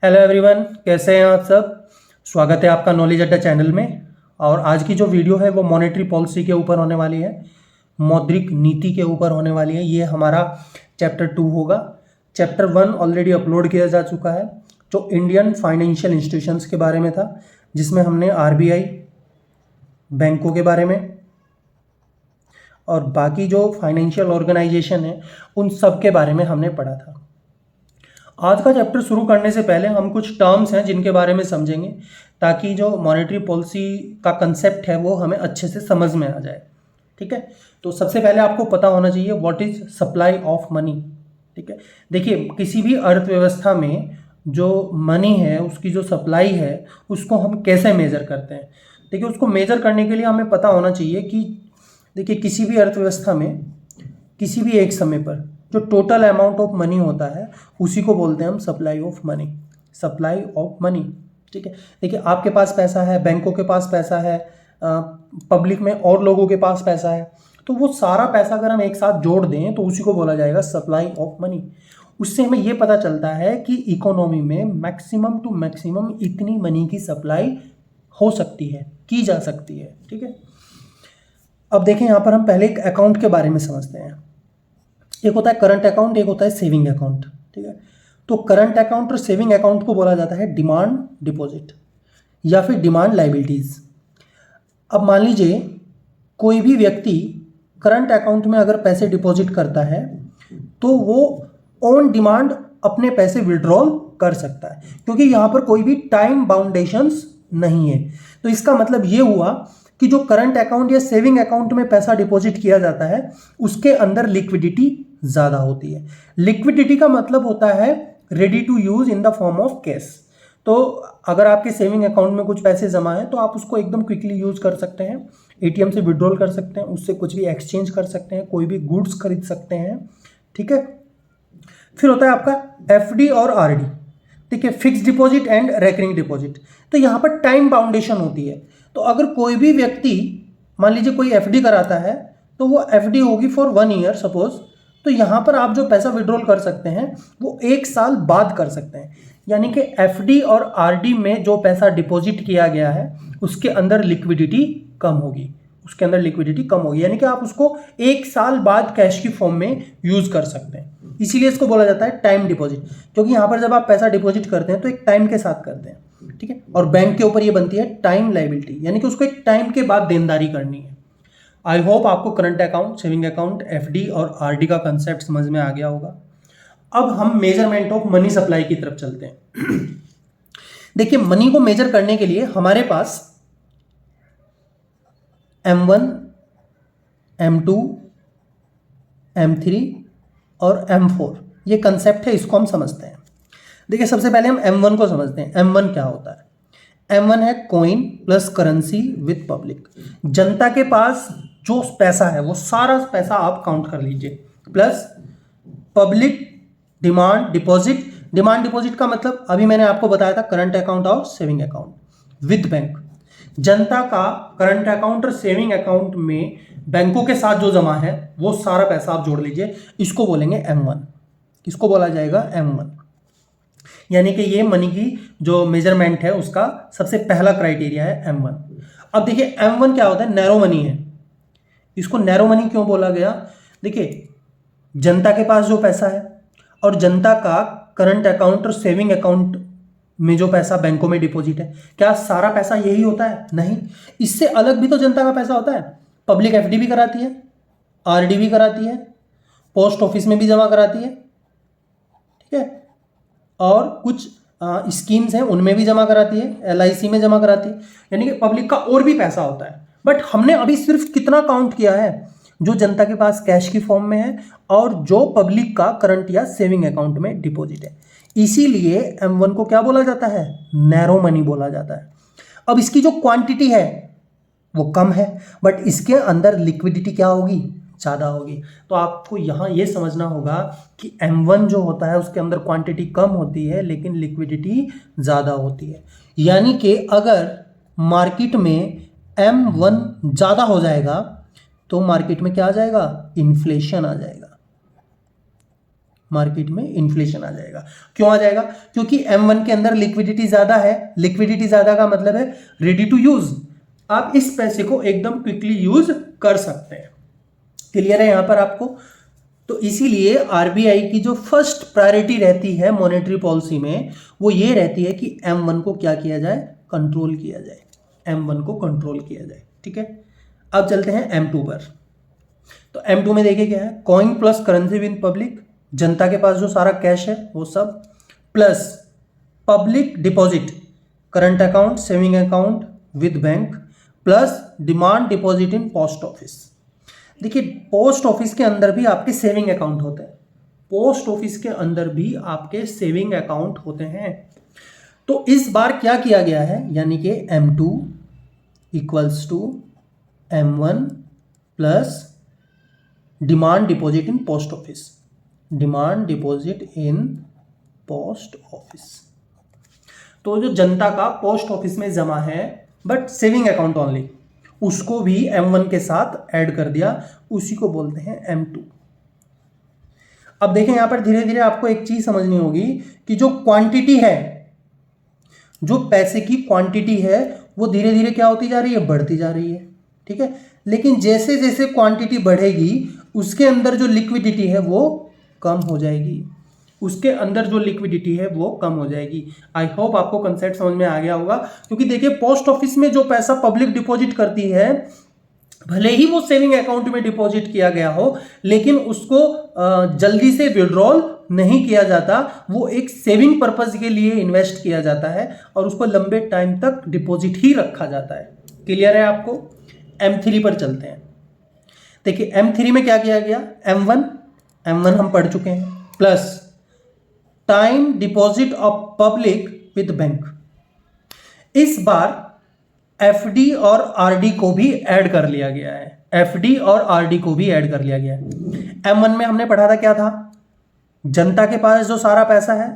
Hello everyone, कैसे हैं आप सब। स्वागत है आपका नॉलेज अड्डा चैनल में। और आज की जो वीडियो है वो मॉनेटरी पॉलिसी के ऊपर होने वाली है, मौद्रिक नीति के ऊपर होने वाली है। ये हमारा चैप्टर 2 होगा। चैप्टर 1 ऑलरेडी अपलोड किया जा चुका है, जो इंडियन फाइनेंशियल इंस्टीट्यूशंस के बारे में था, जिसमें हमने आरबीआई, बैंकों के बारे में और बाकी जो फाइनेंशियल ऑर्गेनाइजेशन है उन सब के बारे में हमने पढ़ा था। आज का चैप्टर शुरू करने से पहले हम कुछ टर्म्स हैं जिनके बारे में समझेंगे, ताकि जो मॉनेटरी पॉलिसी का कंसेप्ट है वो हमें अच्छे से समझ में आ जाए। ठीक है, तो सबसे पहले आपको पता होना चाहिए what is supply of money. ठीक है, देखिए किसी भी अर्थव्यवस्था में जो मनी है उसकी जो सप्लाई है उसको हम कैसे मेज़र करते हैं। देखिए, उसको मेज़र करने के लिए हमें पता होना चाहिए कि देखिए किसी भी अर्थव्यवस्था में किसी भी एक समय पर जो टोटल अमाउंट ऑफ मनी होता है उसी को बोलते हैं हम supply of money. Supply of money, ठीक है। देखिए, आपके पास पैसा है, बैंकों के पास पैसा है, पब्लिक में और लोगों के पास पैसा है, तो वो सारा पैसा अगर हम एक साथ जोड़ दें तो उसी को बोला जाएगा सप्लाई ऑफ मनी। उससे हमें ये पता चलता है कि इकोनॉमी में मैक्सिमम टू मैक्सिमम इतनी मनी की सप्लाई हो सकती है, की जा सकती है। ठीक है, अब देखें यहाँ पर हम पहले एक अकाउंट के बारे में समझते हैं। एक होता है करंट अकाउंट, एक होता है सेविंग अकाउंट। ठीक है, तो करंट अकाउंट और सेविंग अकाउंट को बोला जाता है डिमांड डिपॉजिट या फिर डिमांड लाइबिलिटीज। अब मान लीजिए कोई भी व्यक्ति करंट अकाउंट में अगर पैसे डिपॉजिट करता है तो वो ऑन डिमांड अपने पैसे विड्रॉल कर सकता है, क्योंकि यहाँ पर कोई भी टाइम बाउंडेशंस नहीं है। तो इसका मतलब ये हुआ कि जो करंट अकाउंट या सेविंग अकाउंट में पैसा डिपॉजिट किया जाता है उसके अंदर लिक्विडिटी ज़्यादा होती है। लिक्विडिटी का मतलब होता है ready to use in the form of cash. तो अगर आपके सेविंग अकाउंट में कुछ पैसे जमा है तो आप उसको एकदम क्विकली यूज़ कर सकते हैं, एटीएम से विड्रॉल कर सकते हैं, उससे कुछ भी एक्सचेंज कर सकते हैं, कोई भी गुड्स खरीद सकते हैं। ठीक है, फिर होता है आपका एफडी और आरडी। ठीक है, fix deposit and recurring deposit. तो यहाँ पर टाइम बाउंडेशन होती है। तो अगर कोई भी व्यक्ति मान लीजिए कोई एफडी कराता है तो वो एफडी होगी फॉर 1 ईयर सपोज, तो यहाँ पर आप जो पैसा विड्रॉल कर सकते हैं वो 1 साल बाद कर सकते हैं। यानी कि एफडी और आरडी में जो पैसा डिपॉजिट किया गया है उसके अंदर लिक्विडिटी कम होगी, उसके अंदर लिक्विडिटी कम होगी, यानी कि आप उसको 1 साल बाद कैश की फॉर्म में यूज़ कर सकते हैं। इसीलिए इसको बोला जाता है टाइम डिपॉजिट, क्योंकि यहाँ पर जब आप पैसा डिपॉजिट करते हैं तो एक टाइम के साथ करते हैं। ठीक है, और बैंक के ऊपर ये बनती है टाइम लायबिलिटी, यानी कि उसको एक टाइम के बाद देनदारी करनी है। आई होप आपको current account, saving account, FD और आरडी का कंसेप्ट समझ में आ गया होगा। अब हम मेजरमेंट ऑफ मनी सप्लाई की तरफ चलते हैं। देखिए, मनी को मेजर करने के लिए हमारे पास M1, M2, M3 और M4 ये कंसेप्ट है, इसको हम समझते हैं। देखिए, सबसे पहले हम M1 को समझते हैं। M1 क्या होता है? M1 है coin plus currency with public. जनता के पास जो पैसा है वो सारा पैसा आप काउंट कर लीजिए, plus public demand deposit. Demand deposit का मतलब अभी मैंने आपको बताया था, करंट अकाउंट और सेविंग अकाउंट विद बैंक। जनता का करंट अकाउंट और सेविंग अकाउंट में बैंकों के साथ जो जमा है वो सारा पैसा आप जोड़ लीजिए, इसको बोलेंगे M1। इसको बोला जाएगा M1, यानी कि ये मनी की जो मेजरमेंट है उसका सबसे पहला क्राइटेरिया है M1। अब देखिए M1 क्या होता है? नैरो मनी है। इसको नैरो मनी क्यों बोला गया? देखिए, जनता के पास जो पैसा है और जनता का करंट अकाउंट और सेविंग अकाउंट में जो पैसा बैंकों में डिपॉजिट है, क्या सारा पैसा यही होता है? नहीं, इससे अलग भी तो जनता का पैसा होता है। पब्लिक एफडी भी कराती है, आरडी भी कराती है, पोस्ट ऑफिस में भी जमा कराती है, ठीक है, और कुछ स्कीम्स हैं उनमें भी जमा कराती है, एलआईसी में जमा कराती है, यानी कि पब्लिक का और भी पैसा होता है। बट हमने अभी सिर्फ कितना काउंट किया है? जो जनता के पास कैश की फॉर्म में है और जो पब्लिक का करंट या सेविंग अकाउंट में डिपॉजिट है। इसीलिए M1 को क्या बोला जाता है? नैरो मनी बोला जाता है। अब इसकी जो क्वांटिटी है वो कम है, बट इसके अंदर लिक्विडिटी क्या होगी? ज़्यादा होगी। तो आपको यहाँ ये समझना होगा कि M1 जो होता है उसके अंदर क्वांटिटी कम होती है लेकिन लिक्विडिटी ज़्यादा होती है। यानी कि अगर मार्केट में M1 ज़्यादा हो जाएगा तो मार्केट में क्या आ जाएगा? इन्फ्लेशन आ जाएगा। मार्केट में इन्फ्लेशन आ जाएगा। क्यों आ जाएगा? क्योंकि M1 के अंदर लिक्विडिटी ज़्यादा है। लिक्विडिटी ज़्यादा का मतलब है रेडी टू यूज़, आप इस पैसे को एकदम क्विकली यूज़ कर सकते हैं। क्लियर है यहाँ पर आपको? तो इसीलिए आरबीआई की जो फर्स्ट प्रायोरिटी रहती है मॉनेटरी पॉलिसी में, वो ये रहती है कि M1 को क्या किया जाए? कंट्रोल किया जाए। M1 को कंट्रोल किया जाए। ठीक है, अब चलते हैं M2 पर। तो M2 में देखिए क्या है? Coin plus currency with public, जनता के पास जो सारा कैश है वो सब, plus public deposit, current account, saving account with bank, plus demand deposit in post office. देखिए, पोस्ट ऑफिस के अंदर भी आपके सेविंग अकाउंट होते हैं। पोस्ट ऑफिस के अंदर भी आपके सेविंग अकाउंट होते हैं। तो इस बार क्या किया गया है, यानी कि M2 equals to M1 plus demand deposit in post office, demand deposit in post office. तो जो जनता का पोस्ट ऑफिस में जमा है बट सेविंग अकाउंट ओनली, उसको भी M1 के साथ ऐड कर दिया, उसी को बोलते हैं M2। अब देखें यहां पर धीरे धीरे आपको एक चीज समझनी होगी कि जो क्वांटिटी है, जो पैसे की क्वांटिटी है, वो धीरे धीरे क्या होती जा रही है? बढ़ती जा रही है। ठीक है, लेकिन जैसे जैसे क्वांटिटी बढ़ेगी उसके अंदर जो लिक्विडिटी है वो कम हो जाएगी, उसके अंदर जो लिक्विडिटी है वो कम हो जाएगी। आई होप आपको कंसेप्ट समझ में आ गया होगा। क्योंकि देखिए, पोस्ट ऑफिस में जो पैसा पब्लिक डिपॉजिट करती है, भले ही वो सेविंग अकाउंट में डिपॉजिट किया गया हो, लेकिन उसको जल्दी से विड्रॉल नहीं किया जाता, वो एक सेविंग पर्पज के लिए इन्वेस्ट किया जाता है और उसको लंबे टाइम तक डिपॉजिट ही रखा जाता है। क्लियर है आपको? M3 पर चलते हैं। देखिए, M3 में क्या किया गया? M1 हम पढ़ चुके हैं, plus time deposit of public with bank. इस बार FD और RD को भी ऐड कर लिया गया है। FD और RD को भी ऐड कर लिया गया है। M1 में हमने पढ़ा था क्या था? जनता के पास जो सारा पैसा है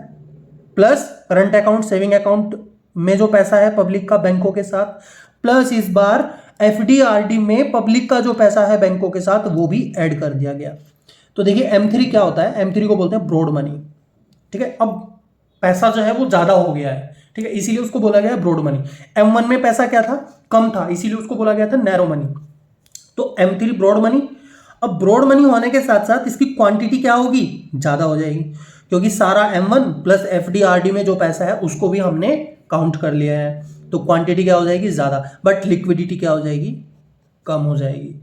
plus current account, saving account में जो पैसा है पब्लिक का बैंकों के साथ, प्लस इस बार FD RD में पब्लिक का जो पैसा है बैंकों के साथ वो भी ऐड कर दिया गया। तो देखिए, M3 क्या होता है? M3 को बोलते हैं ब्रॉड मनी। ठीक है, अब पैसा जो है वो ज्यादा हो गया है, ठीक है, इसीलिए उसको बोला गया है ब्रॉड मनी। M1 में पैसा क्या था? कम था, इसीलिए उसको बोला गया था नैरो मनी। तो M3 ब्रॉड मनी। अब ब्रॉड मनी होने के साथ साथ इसकी क्वांटिटी क्या होगी? ज्यादा हो जाएगी, क्योंकि सारा M1 प्लस FD RD में जो पैसा है उसको भी हमने काउंट कर लिया है। तो क्वांटिटी क्या हो जाएगी? ज्यादा, बट लिक्विडिटी क्या हो जाएगी? कम हो जाएगी।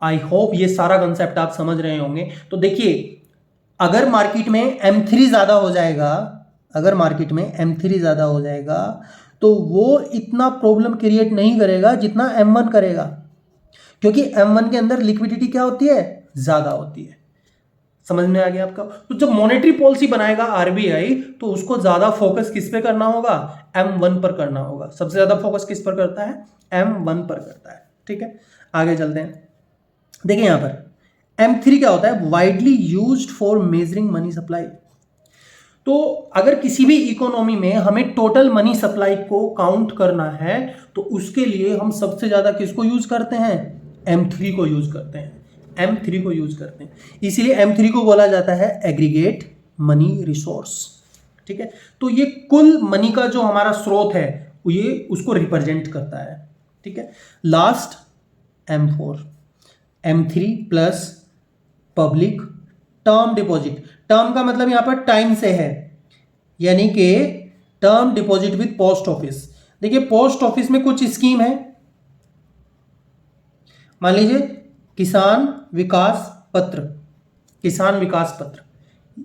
आई होप ये सारा कंसेप्ट आप समझ रहे होंगे। तो देखिए, अगर मार्केट में M3 ज्यादा हो जाएगा, अगर मार्केट में M3 ज्यादा हो जाएगा तो वो इतना प्रॉब्लम क्रिएट नहीं करेगा जितना M1 करेगा, क्योंकि M1 के अंदर लिक्विडिटी क्या होती है? ज्यादा होती है। समझ में आ गया आपका? तो जब मॉनेटरी पॉलिसी बनाएगा आरबीआई तो उसको ज्यादा फोकस किस पे करना होगा? M1 पर करना होगा। सबसे ज्यादा फोकस किस पर करता है? M1 पर करता है। ठीक है, आगे चलते हैं। देखिए यहां पर M3 क्या होता है? Widely used for measuring money supply. तो अगर किसी भी इकोनॉमी में हमें टोटल मनी सप्लाई को काउंट करना है तो उसके लिए हम सबसे ज्यादा किसको यूज करते हैं? M3 को यूज करते हैं। M3 को यूज करते हैं, इसीलिए M3 को बोला जाता है एग्रीगेट मनी रिसोर्स। ठीक है, तो ये कुल मनी का जो हमारा स्रोत है ये उसको रिप्रेजेंट करता है। ठीक है, last M4, M3 plus public term deposit. Term का मतलब यहां पर टाइम से है, यानी कि term deposit with post office. देखिए, पोस्ट ऑफिस में कुछ स्कीम है, मान लीजिए किसान विकास पत्र, किसान विकास पत्र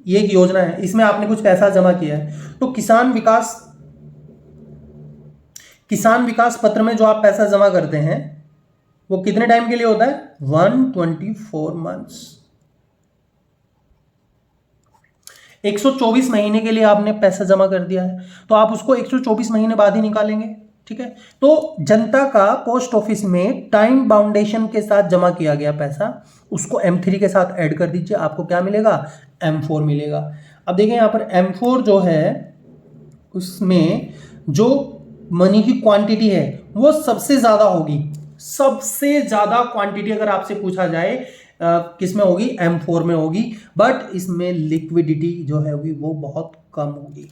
ये एक योजना है, इसमें आपने कुछ पैसा जमा किया है तो किसान विकास पत्र में जो आप पैसा जमा करते हैं वो कितने टाइम के लिए होता है? 124 मंथ्स। 124 महीने के लिए आपने पैसा जमा कर दिया है तो आप उसको 124 महीने बाद ही निकालेंगे। ठीक है, तो जनता का पोस्ट ऑफिस में टाइम बाउंडेशन के साथ जमा किया गया पैसा उसको M3 के साथ ऐड कर दीजिए, आपको क्या मिलेगा? M4 मिलेगा। अब देखिए यहां पर M4 जो है उसमें जो मनी की क्वांटिटी है वो सबसे ज्यादा होगी। सबसे ज्यादा क्वांटिटी अगर आपसे पूछा जाए किस में होगी, M4 में होगी, बट इसमें लिक्विडिटी जो है वो बहुत कम होगी।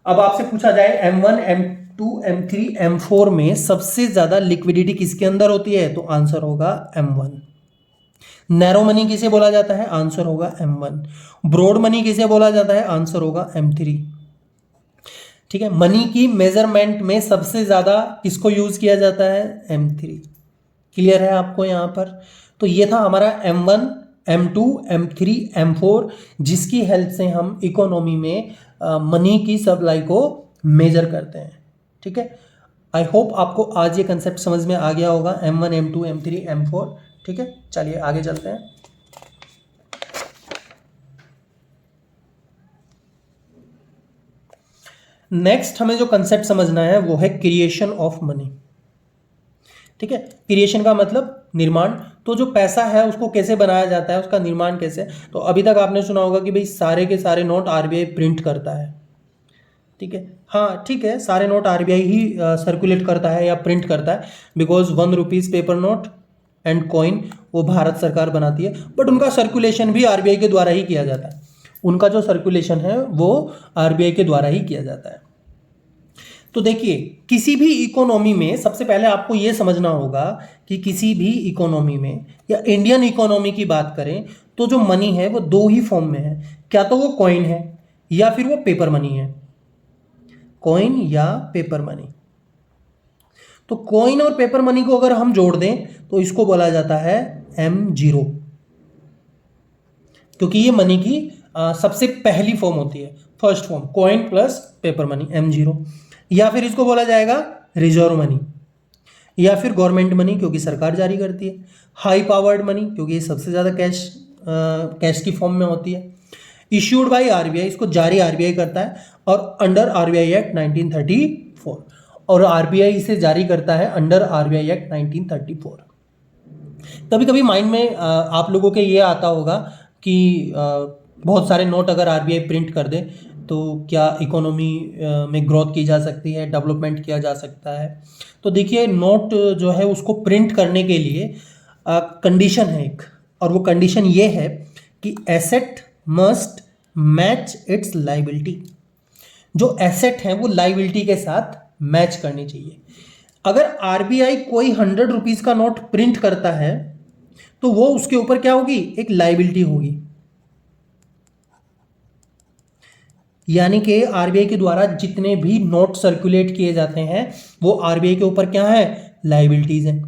अब आपसे पूछा जाए M1, M2, M3, M4 में सबसे ज्यादा लिक्विडिटी किसके अंदर होती है, तो आंसर होगा M1। नैरो मनी किसे बोला जाता है, आंसर होगा M1। ब्रॉड मनी किसे बोला जाता है, आंसर होगा M3। ठीक है, मनी की मेजरमेंट में सबसे ज्यादा किसको यूज किया जाता है, M3। क्लियर है आपको यहां पर। तो ये था हमारा M1, M2, M3, M4, जिसकी हेल्प से हम इकोनॉमी में मनी की सप्लाई को मेजर करते हैं। ठीक है, आई होप आपको आज ये कंसेप्ट समझ में आ गया होगा, M1, M2, M3, M4। ठीक है, चलिए आगे चलते हैं। नेक्स्ट हमें जो कंसेप्ट समझना है वो है क्रिएशन ऑफ मनी। ठीक है, क्रिएशन का मतलब निर्माण। तो जो पैसा है उसको कैसे बनाया जाता है, उसका निर्माण कैसे। तो अभी तक आपने सुना होगा कि भाई सारे के सारे नोट आरबीआई प्रिंट करता है। ठीक है, हाँ ठीक है, सारे नोट आरबीआई ही सर्कुलेट करता है या प्रिंट करता है, because 1 rupees paper note and coin वो भारत सरकार बनाती है, बट उनका सर्कुलेशन भी आरबीआई के द्वारा ही किया जाता है। उनका जो सर्कुलेशन है वो आरबीआई के द्वारा ही किया जाता है। तो देखिए, किसी भी इकोनॉमी में सबसे पहले आपको यह समझना होगा कि किसी भी इकोनॉमी में या इंडियन इकोनॉमी की बात करें तो जो मनी है वो दो ही फॉर्म में है, क्या तो वो कॉइन है या फिर वो पेपर मनी है, कॉइन या पेपर मनी। तो कॉइन और पेपर मनी को अगर हम जोड़ दें तो इसको बोला जाता है M0, क्योंकि ये मनी की सबसे पहली फॉर्म होती है, first form, coin plus paper money, M0। या फिर इसको बोला जाएगा रिजर्व मनी, या फिर गवर्नमेंट मनी क्योंकि सरकार जारी करती है, हाई पावर्ड मनी क्योंकि ये सबसे ज़्यादा कैश की फॉर्म में होती है, इश्यूड बाय आरबीआई, इसको जारी आरबीआई करता है, और अंडर आरबीआई एक्ट 1934, और आरबीआई इसे जारी करता है अंडर आरबीआई एक्ट 1934। कभी कभी माइंड में आप लोगों के ये आता होगा कि बहुत सारे नोट अगर आरबीआई प्रिंट कर दे तो क्या इकोनॉमी में ग्रोथ की जा सकती है, डेवलपमेंट किया जा सकता है। तो देखिए, नोट जो है उसको प्रिंट करने के लिए कंडीशन है एक, और वो कंडीशन ये है कि asset must match it's liability. जो एसेट है वो लाइबिलिटी के साथ मैच करनी चाहिए। अगर आरबीआई कोई 100 रुपीज का नोट प्रिंट करता है तो वो उसके ऊपर क्या होगी, एक लाइबिलिटी होगी, यानी कि आरबीआई के द्वारा जितने भी नोट सर्कुलेट किए जाते हैं वो आरबीआई के ऊपर क्या है, लाइबिलिटीज हैं।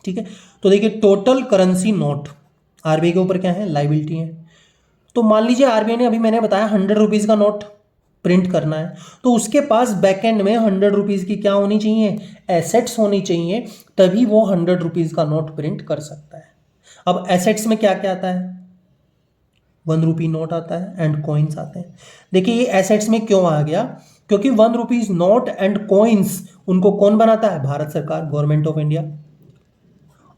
ठीक है, तो देखिए, टोटल करेंसी नोट आरबीआई के ऊपर क्या है, लाइबिलिटी है। तो मान लीजिए आरबीआई ने, अभी मैंने बताया 100 रुपीज का नोट प्रिंट करना है, तो उसके पास बैकएंड में 100 रुपीज की क्या होनी चाहिए, एसेट्स होनी चाहिए, तभी वो 100 रुपीज का नोट प्रिंट कर सकता है। अब एसेट्स में क्या क्या आता है, 1 रुपी नोट आता है एंड कॉइन्स आते हैं। देखिए, ये एसेट्स में क्यों आ गया, क्योंकि 1 रुपीज नोट एंड कॉइन्स उनको कौन बनाता है, भारत सरकार, गवर्नमेंट ऑफ इंडिया।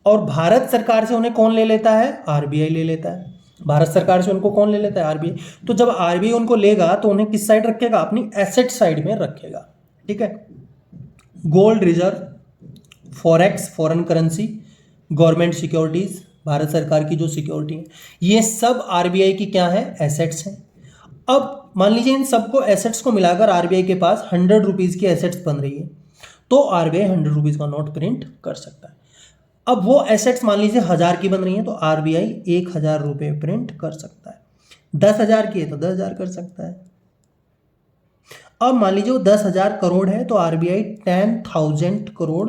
और भारत सरकार से उन्हें कौन ले लेता है, आरबीआई ले लेता है। भारत सरकार से उनको कौन ले लेता है, आरबीआई। तो जब आरबीआई उनको लेगा तो उन्हें किस साइड रखेगा, अपनी एसेट साइड में रखेगा। ठीक है, gold reserve, forex, foreign currency, government securities, Bharat सरकार की जो सिक्योरिटी है, ये सब आरबीआई की क्या है, एसेट्स हैं। अब मान लीजिए इन सबको एसेट्स को मिलाकर आरबीआई के पास 100 रुपीज की एसेट्स बन रही है, तो आरबीआई 100 रुपीज का नोट प्रिंट कर सकता है। अब वो एसेट्स मान लीजिए 1000 की बन रही है, तो आरबीआई 1000 रुपए प्रिंट कर सकता है। 10,000 की है तो 10,000 कर सकता है। अब मान लीजिए वो 10,000 करोड़ है तो आरबीआई 10,000 करोड़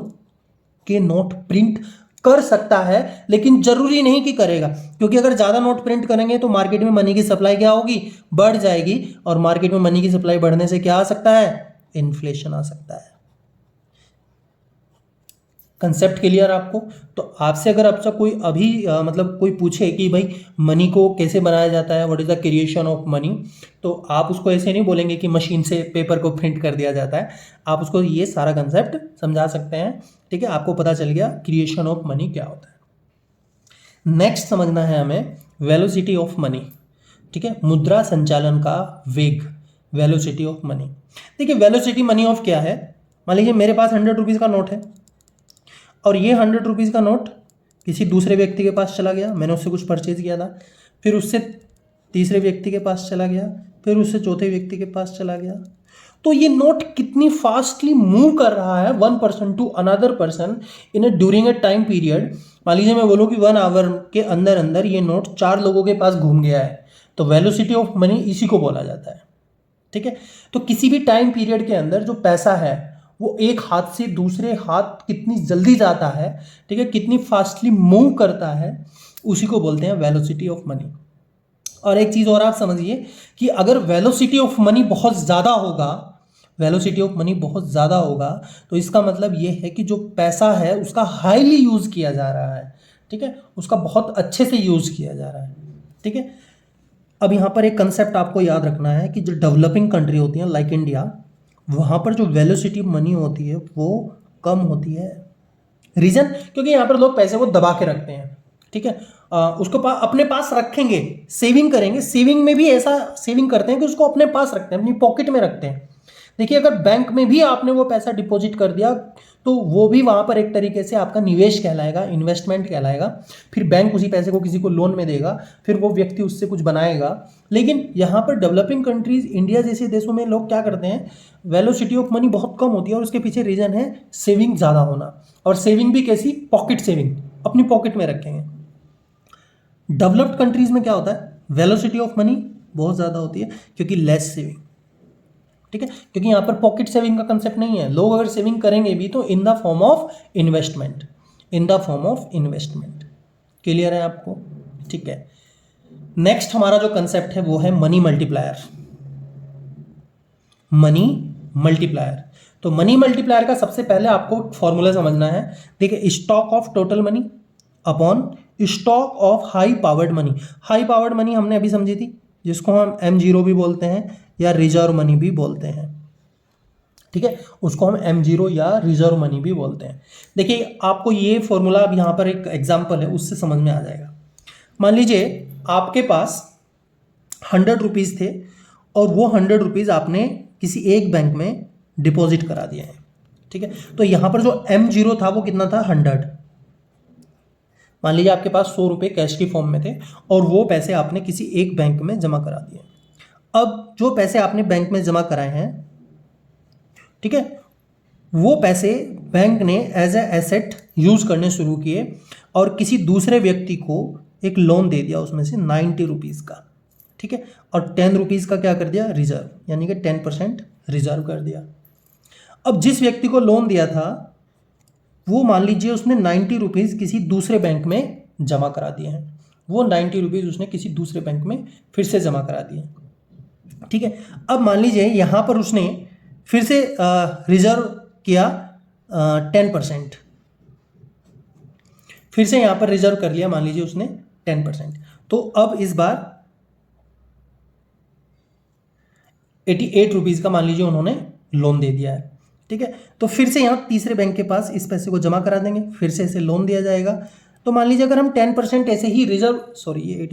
के नोट प्रिंट कर सकता है, लेकिन जरूरी नहीं कि करेगा, क्योंकि अगर ज्यादा नोट प्रिंट करेंगे तो मार्केट में मनी की सप्लाई क्या होगी, बढ़ जाएगी, और मार्केट में मनी की सप्लाई बढ़ने से क्या आ सकता है, इन्फ्लेशन आ सकता है। कंसेप्ट क्लियर आपको। तो आपसे अगर आपसे कोई अभी मतलब कोई पूछे कि भाई मनी को कैसे बनाया जाता है, what is the creation of money, तो आप उसको ऐसे नहीं बोलेंगे कि मशीन से पेपर को प्रिंट कर दिया जाता है, आप उसको ये सारा कंसेप्ट समझा सकते हैं। ठीक है, आपको पता चल गया क्रिएशन ऑफ मनी क्या होता है। नेक्स्ट समझना है हमें वेलोसिटी ऑफ मनी। ठीक है, मुद्रा संचालन का वेग, वेलोसिटी ऑफ मनी। देखिए, वेलोसिटी मनी ऑफ क्या है, मान लीजिए मेरे पास 100 रुपीज़ का नोट है और ये 100 रुपीज़ का नोट किसी दूसरे व्यक्ति के पास चला गया, मैंने उससे कुछ परचेज किया था, फिर उससे तीसरे व्यक्ति के पास चला गया, फिर उससे चौथे व्यक्ति के पास चला गया। तो ये नोट कितनी फास्टली मूव कर रहा है one person to another person in during a time period. मान लीजिए मैं बोलूँ कि 1 आवर के अंदर अंदर ये नोट 4 लोगों के पास घूम गया है, तो वेलोसिटी ऑफ मनी इसी को बोला जाता है। ठीक है, तो किसी भी टाइम पीरियड के अंदर जो पैसा है वो एक हाथ से दूसरे हाथ कितनी जल्दी जाता है, ठीक है, कितनी फास्टली मूव करता है, उसी को बोलते हैं वेलोसिटी ऑफ मनी। और एक चीज़ और आप समझिए कि अगर वेलोसिटी ऑफ मनी बहुत ज़्यादा होगा, वेलोसिटी ऑफ मनी बहुत ज़्यादा होगा, तो इसका मतलब ये है कि जो पैसा है उसका हाईली यूज़ किया जा रहा है। ठीक है, उसका बहुत अच्छे से यूज़ किया जा रहा है। ठीक है, अब यहाँ पर एक कंसेप्ट आपको याद रखना है कि जो डेवलपिंग कंट्री होती हैं लाइक इंडिया, वहाँ पर जो वेलोसिटी मनी होती है वो कम होती है। रीज़न, क्योंकि यहाँ पर लोग पैसे को दबा के रखते हैं। ठीक है, उसको अपने पास रखेंगे, सेविंग करेंगे, सेविंग में भी ऐसा सेविंग करते हैं कि उसको अपने पास रखते हैं, अपनी पॉकेट में रखते हैं। देखिए, अगर बैंक में भी आपने वो पैसा डिपॉजिट कर दिया तो वो भी वहाँ पर एक तरीके से आपका निवेश कहलाएगा, इन्वेस्टमेंट कहलाएगा। फिर बैंक उसी पैसे को किसी को लोन में देगा, फिर वो व्यक्ति उससे कुछ बनाएगा। लेकिन यहाँ पर डेवलपिंग कंट्रीज, इंडिया जैसे देशों में लोग क्या करते हैं, वेलोसिटी ऑफ मनी बहुत कम होती है और उसके पीछे रीज़न है सेविंग ज़्यादा होना। और सेविंग भी कैसी, पॉकेट सेविंग, अपनी पॉकेट में रखेंगे। डेवलप्ड कंट्रीज में क्या होता है, वेलोसिटी ऑफ मनी बहुत ज़्यादा होती है क्योंकि लेस सेविंग। ठीक है, क्योंकि यहाँ पर पॉकेट सेविंग का कंसेप्ट नहीं है। लोग अगर सेविंग करेंगे भी तो इन the form of investment, in the form of investment. Clear है आपको? ठीक है, नेक्स्ट हमारा जो कंसेप्ट है वो है मनी मल्टीप्लायर। मनी मल्टीप्लायर, तो मनी मल्टीप्लायर का सबसे पहले आपको फॉर्मूला समझना है। देखिए, stock of total money upon stock of high powered money. High powered money हमने अभी समझी थी, जिसको हम M0 भी बोलते हैं या रिजर्व मनी भी बोलते हैं। ठीक है, उसको हम M0 या रिजर्व मनी भी बोलते हैं। देखिए, आपको ये फॉर्मूला अब यहाँ पर एक एग्जांपल है, उससे समझ में आ जाएगा। मान लीजिए आपके पास 100 रुपीज़ थे और वो 100 रुपीज़ आपने किसी एक बैंक में डिपॉजिट करा दिए हैं। ठीक है, तो यहाँ पर जो M0 था वो कितना था, 100। मान लीजिए आपके पास 100 रुपये कैश की फॉर्म में थे और वो पैसे आपने किसी एक बैंक में जमा करा दिए। अब जो पैसे आपने बैंक में जमा कराए हैं, ठीक है, वो पैसे बैंक ने एज ए एसेट यूज करने शुरू किए और किसी दूसरे व्यक्ति को एक लोन दे दिया उसमें से 90 रुपीज़ का। ठीक है, और 10 रुपीज़ का क्या कर दिया, रिजर्व, यानी कि 10% रिजर्व कर दिया। अब जिस व्यक्ति को लोन दिया था वो मान लीजिए उसने 90 रुपीज़ किसी दूसरे बैंक में जमा करा दिए हैं। वो 90 रुपीज़ उसने किसी दूसरे बैंक में फिर से जमा करा दिए। ठीक है, अब मान लीजिए यहाँ पर उसने फिर से रिजर्व किया 10%, फिर से यहाँ पर रिजर्व कर लिया, मान लीजिए उसने 10%। तो अब इस बार 88 रुपीज़ का मान लीजिए उन्होंने लोन दे दिया है। ठीक है, तो फिर से यहाँ तीसरे बैंक के पास इस पैसे को जमा करा देंगे, फिर से इसे लोन दिया जाएगा। तो मान लीजिए अगर हम 10% ऐसे ही रिजर्व, सॉरी ये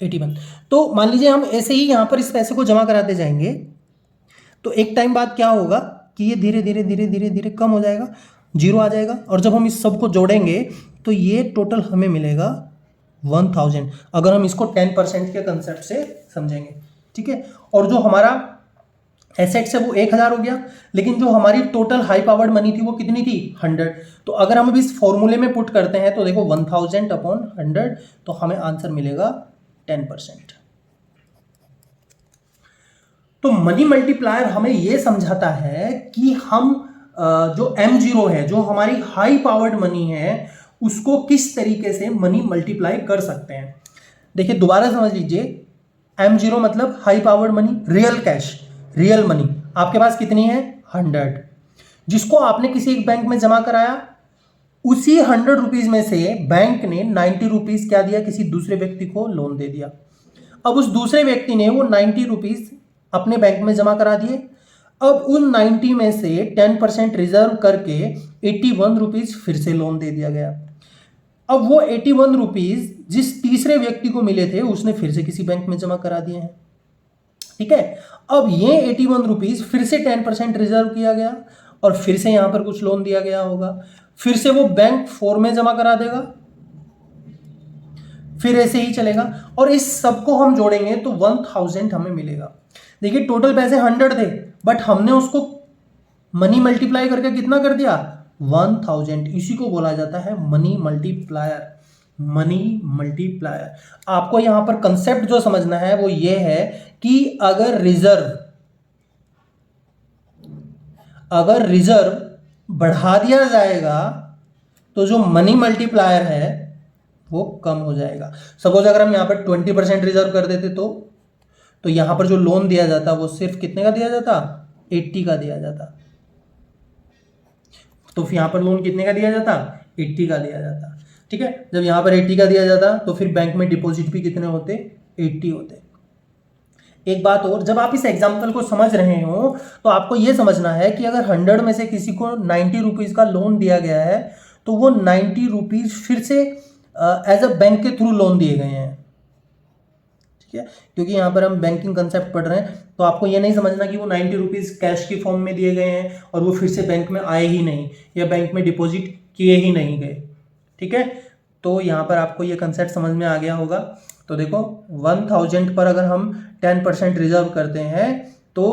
81, तो मान लीजिए हम ऐसे ही यहाँ पर इस पैसे को जमा कराते जाएंगे तो एक टाइम बाद क्या होगा कि ये धीरे धीरे धीरे धीरे धीरे कम हो जाएगा, 0 आ जाएगा। और जब हम इस सब को जोड़ेंगे तो ये टोटल हमें मिलेगा 1000, अगर हम इसको 10% के कंसेप्ट से समझेंगे। ठीक है, और जो हमारा एसेट्स है वो 1000 हो गया, लेकिन जो हमारी टोटल हाई पावर्ड मनी थी वो कितनी थी, 100। तो अगर हम इस फॉर्मूले में पुट करते हैं तो देखो 1000 अपॉन 100, तो हमें आंसर मिलेगा 10%। तो मनी मल्टीप्लायर हमें यह समझाता है कि हम जो M0 है, जो हमारी हाई पावर्ड मनी है, उसको किस तरीके से मनी मल्टीप्लाई कर सकते हैं। देखिए, दोबारा समझ लीजिए, M0 मतलब high powered money, real cash, real money आपके पास कितनी है, 100, जिसको आपने किसी एक बैंक में जमा कराया। उसी 100 रुपीज़ में से बैंक ने 90 रुपीज़ क्या दिया, किसी दूसरे व्यक्ति को लोन दे दिया। अब उस दूसरे व्यक्ति ने वो 90 रुपीज़ अपने बैंक में जमा करा दिए। अब उन 90 में से 10% रिजर्व करके 81 रुपीज़ फिर से लोन दे दिया गया। अब वो 81 रुपीज़ जिस तीसरे व्यक्ति को मिले थे उसने फिर से किसी बैंक में जमा करा दिए हैं। ठीक है, अब ये 81 रुपीज़ फिर से 10% रिजर्व किया गया और फिर से यहाँ पर कुछ लोन दिया गया होगा, फिर से वो बैंक 4 में जमा करा देगा, फिर ऐसे ही चलेगा। और इस सबको हम जोड़ेंगे तो 1000 हमें मिलेगा। देखिए टोटल पैसे 100 थे, बट हमने उसको मनी मल्टीप्लाई करके कितना कर दिया, 1000। इसी को बोला जाता है मनी मल्टीप्लायर। Money multiplier. आपको यहां पर कंसेप्ट जो समझना है वो ये है कि अगर रिजर्व बढ़ा दिया जाएगा तो जो मनी मल्टीप्लायर है वो कम हो जाएगा। सपोज अगर हम यहाँ पर 20% रिजर्व कर देते तो यहाँ पर जो लोन दिया जाता वो सिर्फ कितने का दिया जाता, 80 का दिया जाता। तो फिर यहाँ पर लोन कितने का दिया जाता, 80 का दिया जाता। ठीक है, जब यहाँ पर 80 का दिया जाता तो फिर बैंक में डिपॉजिट भी कितने होते, 80 होते। एक बात और, जब आप इस एग्जाम्पल को समझ रहे हो तो आपको यह समझना है कि अगर 100 में से किसी को 90 रुपीज का लोन दिया गया है तो वो 90 रुपीज फिर से एज अ बैंक के थ्रू लोन दिए गए हैं। ठीक है, क्योंकि यहाँ पर हम बैंकिंग कंसेप्ट पढ़ रहे हैं तो आपको ये नहीं समझना कि वो 90 रुपीज कैश की फॉर्म में दिए गए हैं और वो फिर से बैंक में आए ही नहीं या बैंक में डिपॉजिट किए ही नहीं गए। ठीक है, तो यहाँ पर आपको ये कंसेप्ट समझ में आ गया होगा। तो देखो 1000 पर अगर हम 10% रिजर्व करते हैं तो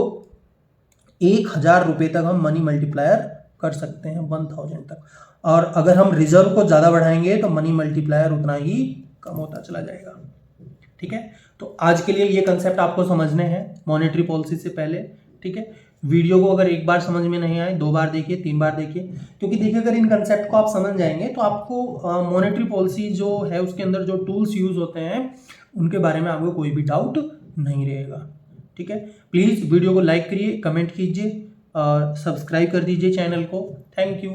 1000 रुपये तक हम मनी मल्टीप्लायर कर सकते हैं, 1000 तक। और अगर हम रिजर्व को ज़्यादा बढ़ाएंगे तो मनी मल्टीप्लायर उतना ही कम होता चला जाएगा। ठीक है, तो आज के लिए ये कंसेप्ट आपको समझने हैं मॉनेटरी पॉलिसी से पहले। ठीक है, वीडियो को अगर एक बार समझ में नहीं आए 2 बार देखिए, 3 बार देखिए, क्योंकि देखिए अगर इन कंसेप्ट को आप समझ जाएंगे तो आपको मॉनेटरी पॉलिसी जो है उसके अंदर जो टूल्स यूज होते हैं उनके बारे में आपको कोई भी डाउट नहीं रहेगा। ठीक है, प्लीज़ वीडियो को लाइक करिए, कमेंट कीजिए और सब्सक्राइब कर दीजिए चैनल को। Thank you.